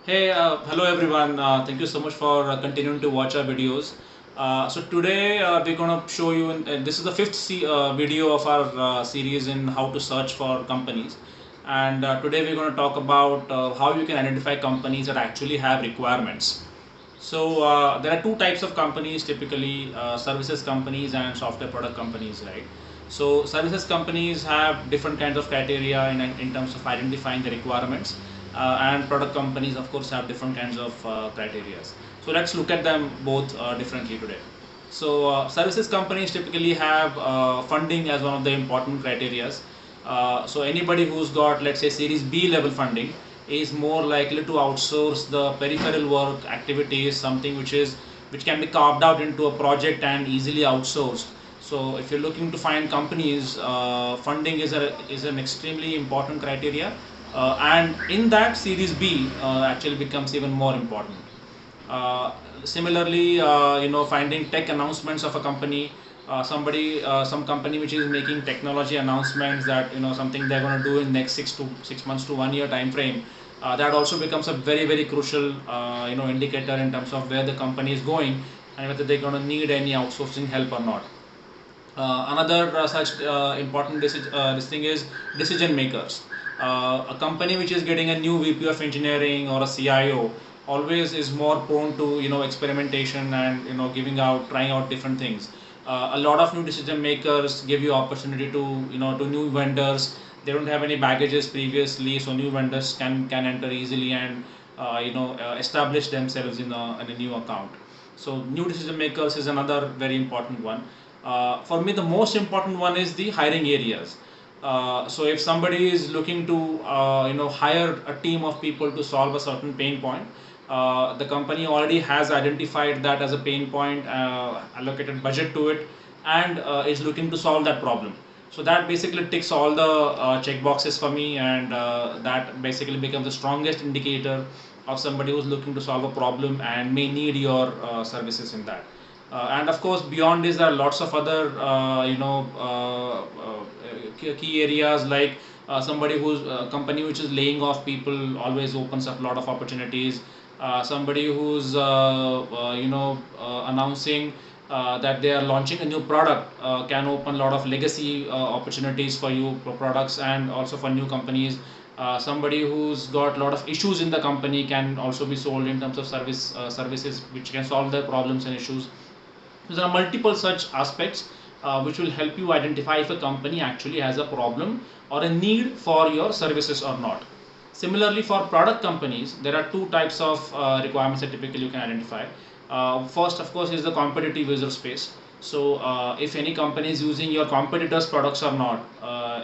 Hey, hello everyone. Thank you so much for continuing to watch our videos. So today we're gonna show you. This is the fifth video of our series in how to search for companies, and today we're gonna talk about how you can identify companies that actually have requirements. So there are two types of companies typically: services companies and software product companies, right? So services companies have different kinds of criteria in terms of identifying the requirements, and product companies, of course, have different kinds of criteria. So let's look at them both differently today. So services companies typically have funding as one of the important criteria. So anybody who's got, let's say, Series B level funding is more likely to outsource the peripheral work activities, something which can be carved out into a project and easily outsourced. So if you're looking to find companies, funding is an extremely important criteria, and in that Series B actually becomes even more important. Uh, Similarly, finding tech announcements of a company, some company which is making technology announcements that something they're going to do in next 6 months to 1 year time frame. That also becomes a very crucial indicator in terms of where the company is going and whether they're going to need any outsourcing help or not. Another such important this thing is decision makers. A company which is getting a new VP of engineering or a CIO always is more prone to experimentation and trying out different things. A lot of new decision makers give you opportunity to to new vendors. They don't have any baggages previously, so new vendors can enter easily and establish themselves in a new account. So new decision makers is another very important one. For me, the most important one is the hiring areas. So if somebody is looking to hire a team of people to solve a certain pain point, the company already has identified that as a pain point, allocated budget to it, and is looking to solve that problem. So that basically ticks all the check boxes for me, and that basically becomes the strongest indicator of somebody who's looking to solve a problem and may need your services in that. And of course, beyond this, there are lots of other key areas like somebody who's a company which is laying off people always opens up a lot of opportunities. Somebody who's announcing that they are launching a new product can open a lot of legacy opportunities for you for products and also for new companies. Somebody who's got a lot of issues in the company can also be sold in terms of services which can solve their problems and issues. So there are multiple such aspects which will help you identify if a company actually has a problem or a need for your services or not. Similarly, for product companies, there are two types of requirements that typically you can identify. First, of course, is the competitive user space. So, if any company is using your competitors' products or not,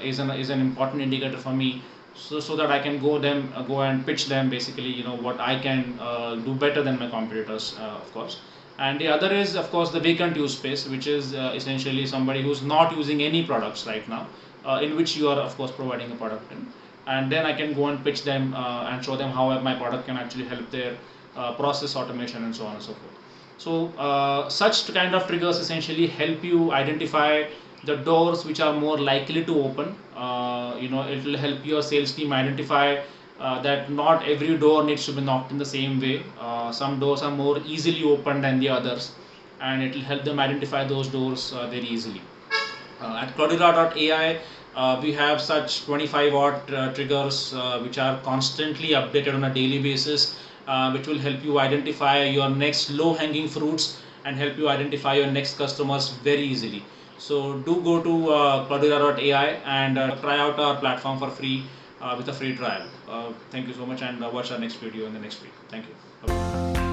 is an important indicator for me. So that I can go and pitch them basically, what I can do better than my competitors, of course. And the other is, of course, the vacant use space, which is essentially somebody who's not using any products right now, in which you are, of course, providing a product in. And then I can go and pitch them and show them how my product can actually help their process automation and so on and so forth. So such kind of triggers essentially help you identify the doors which are more likely to open. It will help your sales team identify that not every door needs to be knocked in the same way. Some doors are more easily opened than the others, and it will help them identify those doors very easily. At Cloudera.ai, we have such 25 odd triggers which are constantly updated on a daily basis, which will help you identify your next low hanging fruits and help you identify your next customers very easily. So do go to Cloudera.ai and try out our platform for free with a free trial. Thank you so much, and watch our next video in the next week. Thank you. Bye-bye.